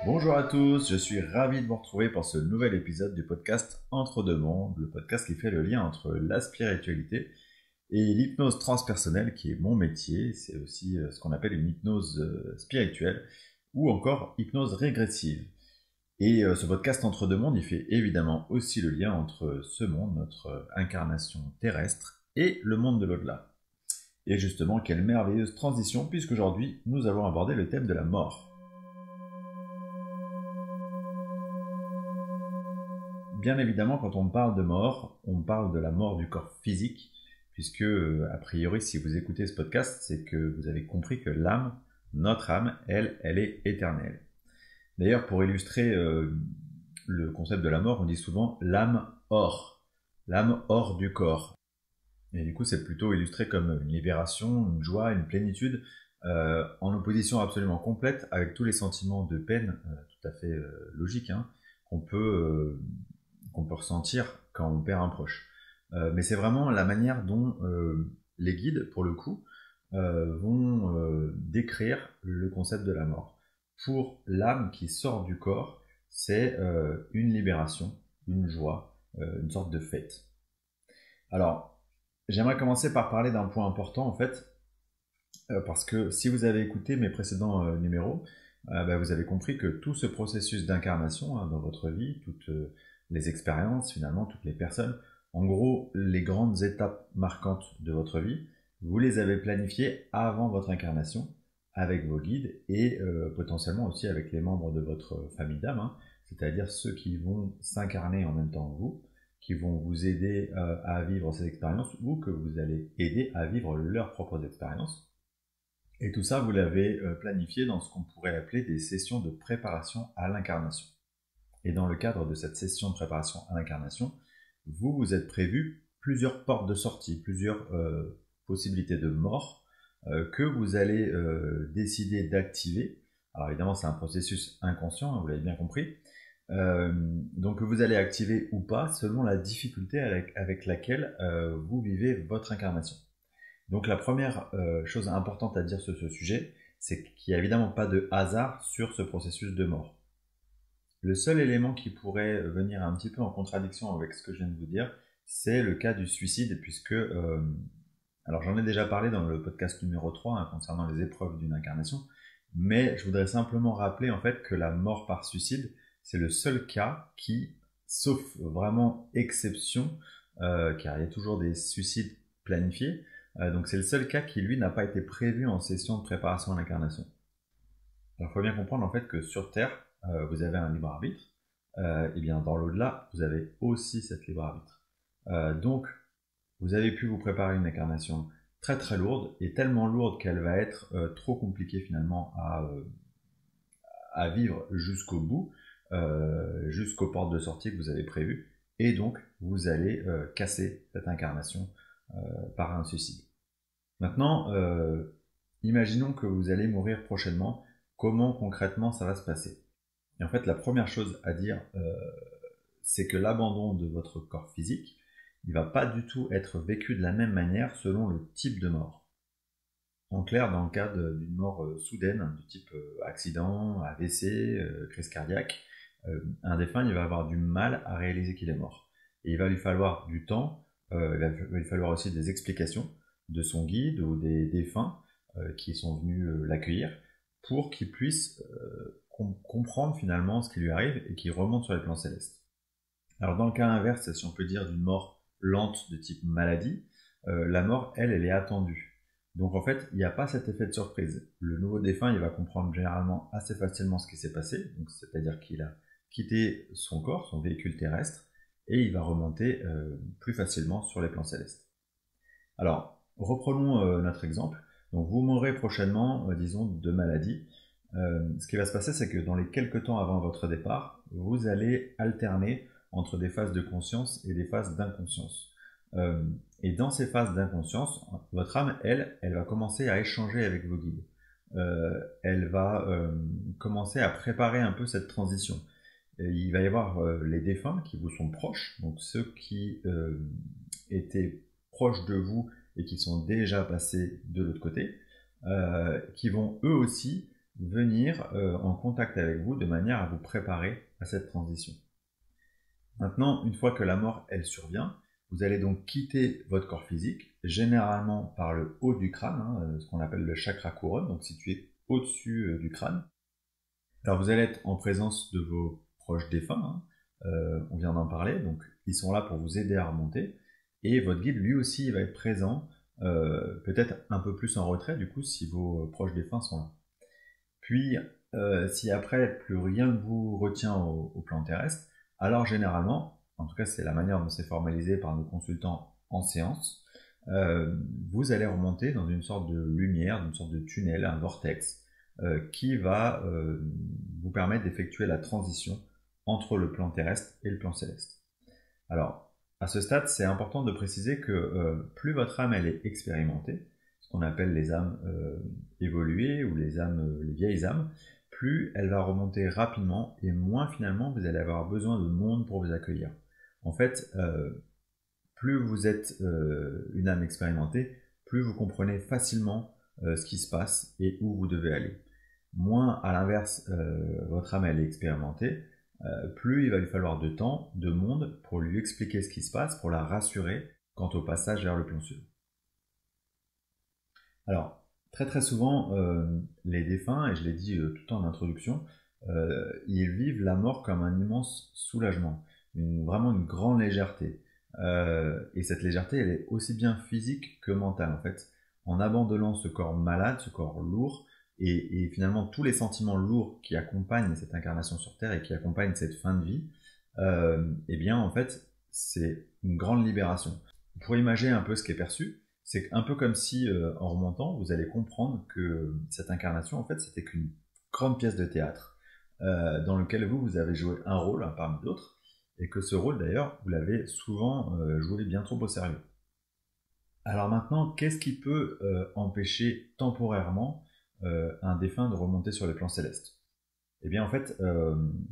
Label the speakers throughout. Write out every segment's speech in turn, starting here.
Speaker 1: Bonjour à tous, je suis ravi de vous retrouver pour ce nouvel épisode du podcast Entre deux mondes, le podcast qui fait le lien entre la spiritualité et l'hypnose transpersonnelle qui est mon métier. C'est aussi ce qu'on appelle une hypnose spirituelle ou encore hypnose régressive. Et ce podcast Entre deux mondes, il fait évidemment aussi le lien entre ce monde, notre incarnation terrestre, et le monde de l'au-delà. Et justement, quelle merveilleuse transition puisqu'aujourd'hui, nous allons aborder le thème de la mort. Bien évidemment, quand on parle de mort, on parle de la mort du corps physique, puisque, a priori, si vous écoutez ce podcast, c'est que vous avez compris que l'âme, notre âme, elle est éternelle. D'ailleurs, pour illustrer le concept de la mort, on dit souvent l'âme hors du corps. Et du coup, c'est plutôt illustré comme une libération, une joie, une plénitude, en opposition absolument complète avec tous les sentiments de peine, tout à fait logiques, hein, qu'on peut ressentir quand on perd un proche. Mais c'est vraiment la manière dont les guides, pour le coup, vont décrire le concept de la mort. Pour l'âme qui sort du corps, c'est une libération, une joie, une sorte de fête. Alors, j'aimerais commencer par parler d'un point important, en fait, parce que si vous avez écouté mes précédents numéros, vous avez compris que tout ce processus d'incarnation dans votre vie, toutes les expériences, finalement, toutes les personnes, en gros, les grandes étapes marquantes de votre vie, vous les avez planifiées avant votre incarnation, avec vos guides et potentiellement aussi avec les membres de votre famille d'âme, hein, c'est-à-dire ceux qui vont s'incarner en même temps que vous, qui vont vous aider à vivre ces expériences ou que vous allez aider à vivre leurs propres expériences. Et tout ça, vous l'avez planifié dans ce qu'on pourrait appeler des sessions de préparation à l'incarnation. Et dans le cadre de cette session de préparation à l'incarnation, vous vous êtes prévu plusieurs portes de sortie, plusieurs possibilités de mort que vous allez décider d'activer. Alors évidemment, c'est un processus inconscient, hein, vous l'avez bien compris. Donc vous allez activer ou pas selon la difficulté avec laquelle vous vivez votre incarnation. Donc la première chose importante à dire sur ce sujet, c'est qu'il n'y a évidemment pas de hasard sur ce processus de mort. Le seul élément qui pourrait venir un petit peu en contradiction avec ce que je viens de vous dire, c'est le cas du suicide, puisque, alors j'en ai déjà parlé dans le podcast numéro 3 hein, concernant les épreuves d'une incarnation, mais je voudrais simplement rappeler en fait que la mort par suicide, c'est le seul cas qui, sauf vraiment exception, car il y a toujours des suicides planifiés, donc c'est le seul cas qui lui n'a pas été prévu en session de préparation à l'incarnation. Alors il faut bien comprendre en fait que sur Terre, vous avez un libre arbitre, et bien dans l'au-delà, vous avez aussi cette libre arbitre. Donc vous avez pu vous préparer une incarnation très très lourde, et tellement lourde qu'elle va être trop compliquée finalement à vivre jusqu'au bout, jusqu'aux portes de sortie que vous avez prévues, et donc vous allez casser cette incarnation par un suicide. Maintenant, imaginons que vous allez mourir prochainement, comment concrètement ça va se passer? Et en fait, la première chose à dire, c'est que l'abandon de votre corps physique, il va pas du tout être vécu de la même manière selon le type de mort. En clair, dans le cas d'une mort soudaine, du type accident, AVC, crise cardiaque, un défunt il va avoir du mal à réaliser qu'il est mort. Et il va lui falloir du temps, il va lui falloir aussi des explications de son guide ou des défunts qui sont venus l'accueillir pour qu'il puisse comprendre finalement ce qui lui arrive et qu'il remonte sur les plans célestes. Alors dans le cas inverse, si on peut dire d'une mort lente de type maladie, la mort, elle est attendue. Donc en fait, il n'y a pas cet effet de surprise. Le nouveau défunt, il va comprendre généralement assez facilement ce qui s'est passé, donc c'est-à-dire qu'il a quitté son corps, son véhicule terrestre, et il va remonter plus facilement sur les plans célestes. Alors, reprenons notre exemple. Donc vous mourrez prochainement, disons, de maladie. Ce qui va se passer, c'est que dans les quelques temps avant votre départ, vous allez alterner entre des phases de conscience et des phases d'inconscience. Et dans ces phases d'inconscience, votre âme, elle va commencer à échanger avec vos guides. Elle va commencer à préparer un peu cette transition. Et il va y avoir les défunts qui vous sont proches, donc ceux qui étaient proches de vous et qui sont déjà passés de l'autre côté, qui vont eux aussi venir en contact avec vous de manière à vous préparer à cette transition. Maintenant, une fois que la mort, elle survient, vous allez donc quitter votre corps physique, généralement par le haut du crâne, ce qu'on appelle le chakra couronne, donc situé au-dessus du crâne. Alors vous allez être en présence de vos proches défunts, on vient d'en parler, donc ils sont là pour vous aider à remonter, et votre guide lui aussi il va être présent, peut-être un peu plus en retrait du coup si vos proches défunts sont là. Puis si après plus rien ne vous retient au plan terrestre, alors généralement, en tout cas c'est la manière dont c'est formalisé par nos consultants en séance, vous allez remonter dans une sorte de lumière, une sorte de tunnel, un vortex, qui va vous permettre d'effectuer la transition entre le plan terrestre et le plan céleste. Alors, à ce stade, c'est important de préciser que plus votre âme elle est expérimentée, ce qu'on appelle les âmes évoluées ou les vieilles âmes, plus elle va remonter rapidement et moins finalement vous allez avoir besoin de monde pour vous accueillir. En fait, plus vous êtes une âme expérimentée, plus vous comprenez facilement ce qui se passe et où vous devez aller. Moins, à l'inverse, votre âme elle est expérimentée, plus il va lui falloir de temps, de monde pour lui expliquer ce qui se passe, pour la rassurer quant au passage vers le plan suivant. Alors, très souvent, les défunts, et je l'ai dit tout en introduction, ils vivent la mort comme un immense soulagement, vraiment une grande légèreté. Et cette légèreté, elle est aussi bien physique que mentale en fait. En abandonnant ce corps malade, ce corps lourd, et finalement tous les sentiments lourds qui accompagnent cette incarnation sur Terre et qui accompagnent cette fin de vie, eh bien en fait c'est une grande libération. Pour imaginer un peu ce qui est perçu, c'est un peu comme si en remontant vous allez comprendre que cette incarnation en fait c'était qu'une grande pièce de théâtre dans lequel vous avez joué un rôle parmi d'autres, et que ce rôle d'ailleurs vous l'avez souvent joué bien trop au sérieux. Alors maintenant, qu'est-ce qui peut empêcher temporairement un défunt de remonter sur les plans célestes? Eh bien en fait,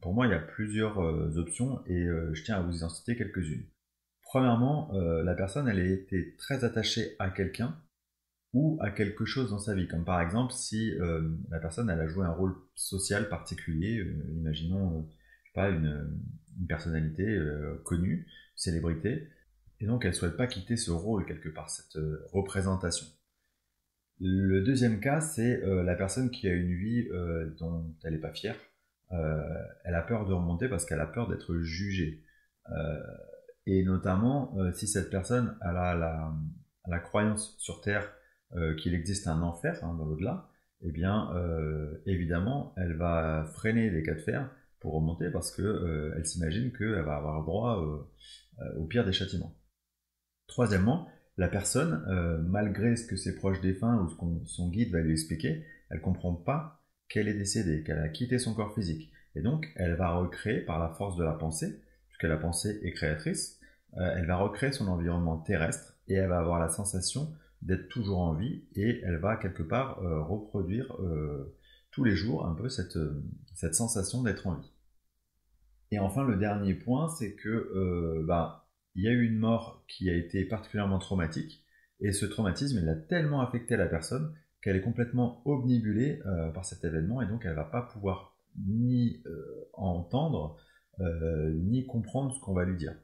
Speaker 1: pour moi il y a plusieurs options et je tiens à vous en citer quelques-unes. Premièrement, la personne elle a été très attachée à quelqu'un ou à quelque chose dans sa vie, comme par exemple si la personne elle a joué un rôle social particulier, imaginons je sais pas, une personnalité connue, célébrité, et donc elle ne souhaite pas quitter ce rôle quelque part, cette représentation. Le deuxième cas, c'est la personne qui a une vie dont elle n'est pas fière. Elle a peur de remonter parce qu'elle a peur d'être jugée. Et notamment, si cette personne elle a la croyance sur Terre qu'il existe un enfer dans l'au-delà, eh bien, évidemment, elle va freiner les cas de fer pour remonter parce qu'elle s'imagine qu'elle va avoir droit au pire des châtiments. Troisièmement, la personne, malgré ce que ses proches défunts ou ce que son guide va lui expliquer, elle ne comprend pas qu'elle est décédée, qu'elle a quitté son corps physique. Et donc, elle va recréer par la force de la pensée, puisque la pensée est créatrice, elle va recréer son environnement terrestre et elle va avoir la sensation d'être toujours en vie et elle va quelque part reproduire tous les jours un peu cette sensation d'être en vie. Et enfin, le dernier point, c'est que il y a eu une mort qui a été particulièrement traumatique, et ce traumatisme, il a tellement affecté la personne qu'elle est complètement obnubilée par cet événement, et donc elle ne va pas pouvoir ni entendre, ni comprendre ce qu'on va lui dire.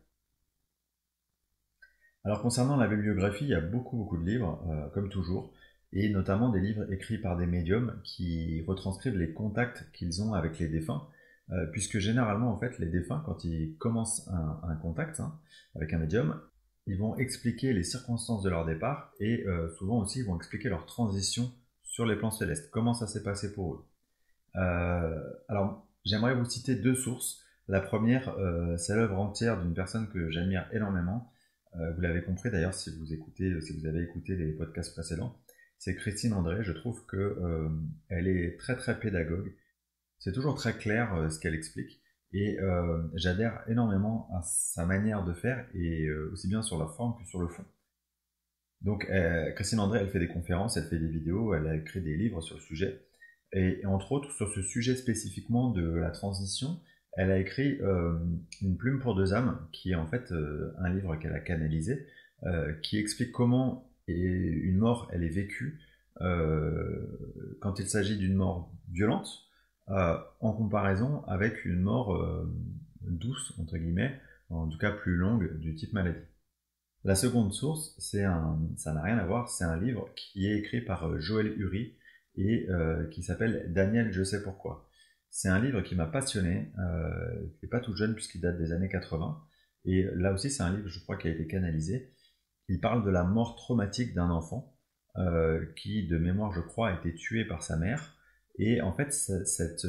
Speaker 1: Alors concernant la bibliographie, il y a beaucoup de livres, comme toujours, et notamment des livres écrits par des médiums qui retranscrivent les contacts qu'ils ont avec les défunts, puisque généralement en fait les défunts quand ils commencent un contact avec un médium, ils vont expliquer les circonstances de leur départ et souvent aussi ils vont expliquer leur transition sur les plans célestes, comment ça s'est passé pour eux. Alors j'aimerais vous citer deux sources. La première, c'est l'œuvre entière d'une personne que j'admire énormément. Vous l'avez compris d'ailleurs si vous avez écouté les podcasts précédents. C'est Christine André. Je trouve que elle est très pédagogue. C'est toujours très clair ce qu'elle explique et j'adhère énormément à sa manière de faire et aussi bien sur la forme que sur le fond. Donc Christine André, elle fait des conférences, elle fait des vidéos, elle a écrit des livres sur le sujet et entre autres sur ce sujet spécifiquement de la transition, elle a écrit Une plume pour deux âmes, qui est en fait un livre qu'elle a canalisé, qui explique comment une mort elle est vécue quand il s'agit d'une mort violente, en comparaison avec une mort douce, entre guillemets, en tout cas plus longue, du type maladie. La seconde source, ça n'a rien à voir, c'est un livre qui est écrit par Joël Uri et qui s'appelle Daniel, je sais pourquoi. C'est un livre qui m'a passionné, qui n'est pas tout jeune puisqu'il date des années 80. Et là aussi, c'est un livre, je crois, qui a été canalisé. Il parle de la mort traumatique d'un enfant qui, de mémoire, je crois, a été tué par sa mère. Et en fait, cette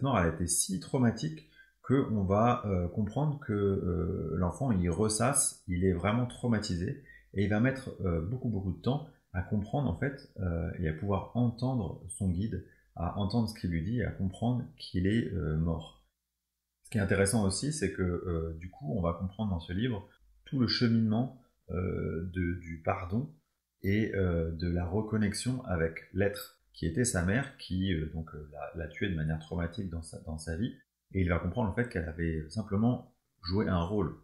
Speaker 1: mort, elle a été si traumatique qu'on va comprendre que l'enfant, il ressasse, il est vraiment traumatisé, et il va mettre beaucoup, beaucoup de temps à comprendre, en fait, et à pouvoir entendre son guide, à entendre ce qu'il lui dit, et à comprendre qu'il est mort. Ce qui est intéressant aussi, c'est que du coup, on va comprendre dans ce livre tout le cheminement du pardon et de la reconnexion avec l'être qui était sa mère, qui l'a tué de manière traumatique dans sa vie, et il va comprendre en fait qu'elle avait simplement joué un rôle.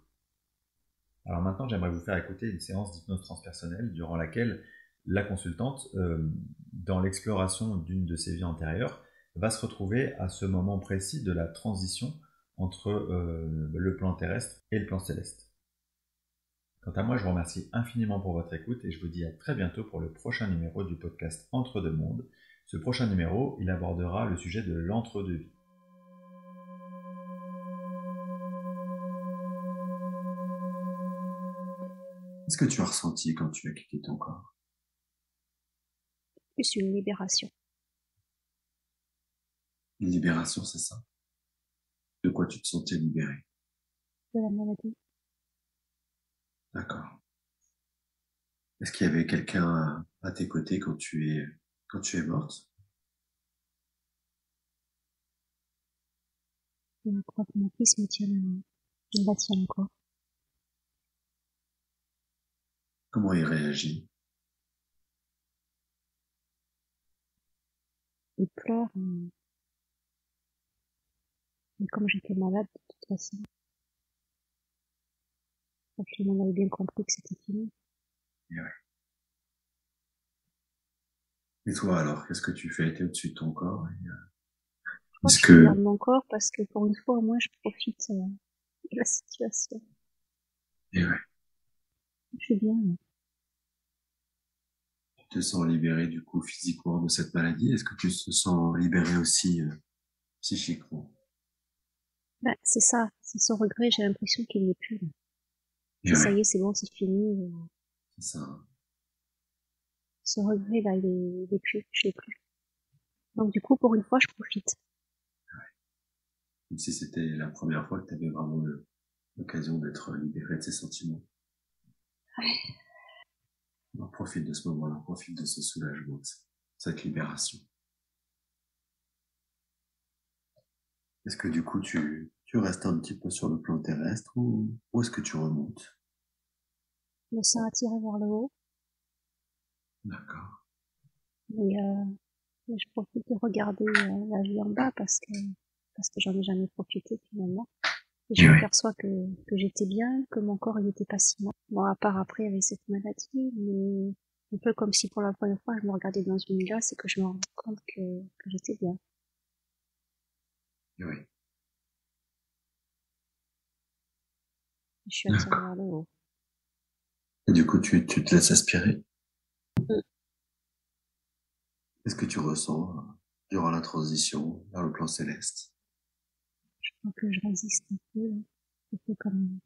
Speaker 1: Alors maintenant, j'aimerais vous faire écouter une séance d'hypnose transpersonnelle durant laquelle la consultante, dans l'exploration d'une de ses vies antérieures, va se retrouver à ce moment précis de la transition entre le plan terrestre et le plan céleste. Quant à moi, je vous remercie infiniment pour votre écoute et je vous dis à très bientôt pour le prochain numéro du podcast Entre deux mondes. Ce prochain numéro, il abordera le sujet de l'entre-deux-vie.
Speaker 2: Qu'est-ce que tu as ressenti quand tu as quitté ton corps?
Speaker 3: Plus une libération.
Speaker 2: Une libération, c'est ça? De quoi tu te sentais libéré?
Speaker 3: De la maladie.
Speaker 2: D'accord. Est-ce qu'il y avait quelqu'un à tes côtés quand tu es morte?
Speaker 3: Je crois que mon fils me tient, il la tient encore.
Speaker 2: Comment il réagit?
Speaker 3: Il pleure, mais comme j'étais malade, de toute façon, donc il en avait bien compris que c'était fini.
Speaker 2: Et ouais. Et toi alors, qu'est-ce que tu fais? T'es au-dessus de ton corps
Speaker 3: Je crois que
Speaker 2: est-ce
Speaker 3: je regarde
Speaker 2: que...
Speaker 3: mon corps parce que pour une fois, moi, je profite de la situation.
Speaker 2: Et ouais.
Speaker 3: Je suis bien.
Speaker 2: Tu te sens libéré du coup physiquement de cette maladie? Est-ce que tu te sens libéré aussi psychiquement?
Speaker 3: Ben, c'est ça, c'est sans regret, j'ai l'impression qu'il n'y est plus.
Speaker 2: Et
Speaker 3: Ça
Speaker 2: ouais,
Speaker 3: y est, c'est bon, c'est fini.
Speaker 2: c'est ça.
Speaker 3: Ce regret, là, il est plus, je l'ai plus. Donc du coup, pour une fois, je profite.
Speaker 2: Comme si c'était la première fois que tu avais vraiment l'occasion d'être libéré de ces sentiments.
Speaker 3: Ouais.
Speaker 2: On profite de ce moment-là, on profite de ce soulagement, de cette libération. Est-ce que du coup tu restes un petit peu sur le plan terrestre ou est-ce que tu remontes?
Speaker 3: Je me sens attirée vers le haut,
Speaker 2: D'accord.
Speaker 3: mais je profite de regarder la vie en bas parce que j'en ai jamais profité finalement. Et je
Speaker 2: Et oui.
Speaker 3: m'aperçois que j'étais bien, que mon corps il était pas si mal. Bon, à part après avec cette maladie, mais un peu comme si pour la première fois je me regardais dans une glace et que je me rendais compte que j'étais bien.
Speaker 2: Et oui.
Speaker 3: Je suis attirée
Speaker 2: D'accord.
Speaker 3: vers le haut.
Speaker 2: Et du coup tu te laisses aspirer.
Speaker 3: Mm.
Speaker 2: Qu'est-ce que tu ressens durant la transition vers le plan céleste?
Speaker 3: Je crois que je résiste un peu, là. Un peu comme,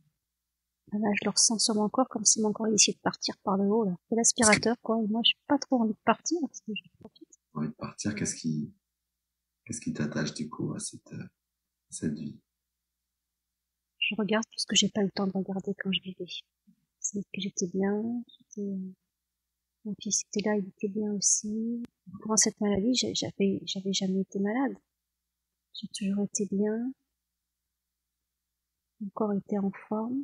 Speaker 3: ah là, je le ressens sur mon corps comme si mon corps il essayait de partir par le haut, là. C'est l'aspirateur, quoi. Et moi, j'ai pas trop envie de partir parce que je profite.
Speaker 2: Tu as envie de partir, qu'est-ce qui t'attache du coup à cette vie?
Speaker 3: Je regarde parce que j'ai pas eu le temps de regarder quand je vivais. C'est que j'étais bien, mon fils était là, il était bien aussi. Pendant cette maladie, j'avais jamais été malade. J'ai toujours été bien. Mon corps était en forme.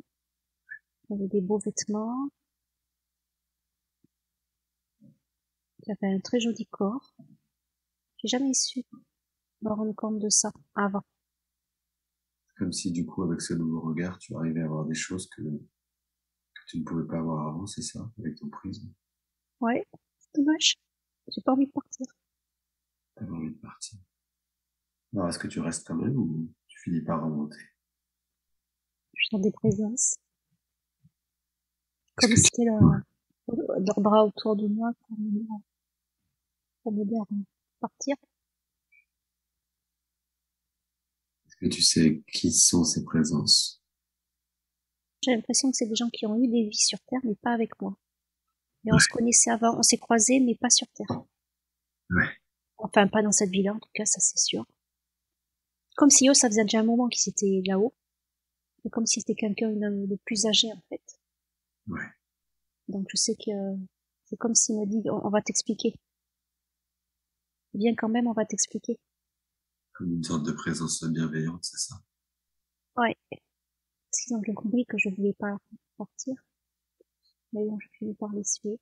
Speaker 3: J'avais des beaux vêtements. J'avais un très joli corps. J'ai jamais su me rendre compte de ça avant.
Speaker 2: Comme si du coup avec ce nouveau regard tu arrivais à voir des choses que tu ne pouvais pas voir avant, c'est ça, avec ton prisme?
Speaker 3: Ouais, c'est dommage. J'ai pas envie de partir.
Speaker 2: T'avais envie de partir. Alors, est-ce que tu restes quand même ou tu finis par remonter?
Speaker 3: Je sens des présences.
Speaker 2: Est-ce
Speaker 3: Comme
Speaker 2: que
Speaker 3: si c'était leurs bras autour de moi pour m'aider à partir.
Speaker 2: tu sais qui sont ces présences?
Speaker 3: J'ai l'impression que c'est des gens qui ont eu des vies sur Terre, mais pas avec moi. Mais on
Speaker 2: Ouais,
Speaker 3: se connaissait avant, on s'est croisés, mais pas sur Terre.
Speaker 2: ouais,
Speaker 3: Enfin, pas dans cette vie-là, en tout cas, ça c'est sûr. Comme si eux, ça faisait déjà un moment qu'ils étaient là-haut. Et comme si c'était quelqu'un de plus âgé, en fait.
Speaker 2: ouais.
Speaker 3: Donc je sais que c'est comme s'il me dit, on va t'expliquer. Viens quand même, on va t'expliquer.
Speaker 2: Comme une sorte de présence bienveillante, c'est ça?
Speaker 3: Ouais. Parce qu'ils ont bien compris que je voulais pas partir. Mais bon, je finis par les suivre.